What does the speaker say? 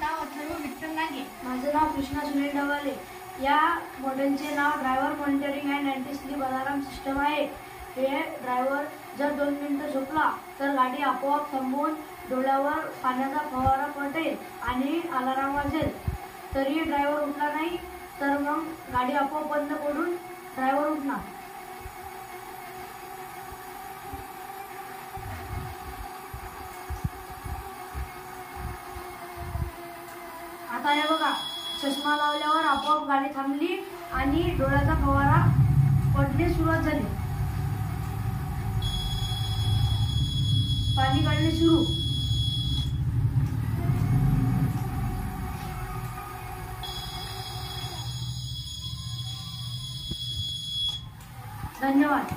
नाव अथर्व विठ्ठल नागे. माझं नाव कृष्णा सुनील डवाले. या मॉडेलचे नाव driver monitoring and anti slip alarm system आहे. हे ड्रायव्हर जर 2 मिनिटं झोपला तर गाडी आपोआप थांबवून डोळ्यावर पाण्याचा फवारा पडेल आणि अलार्म वाजेल. तरी ड्रायव्हर उठला नाही तर मग गाडी आपोआप बंद पडून ड्रायव्हर उठणार. आता हे बघा, चष्मा लावल्यावर आपोआप गाडी थांबली आणि डोळ्याचा फवारा पडणे सुरुवात झाली. पाणी गळणे सुरू. धन्यवाद.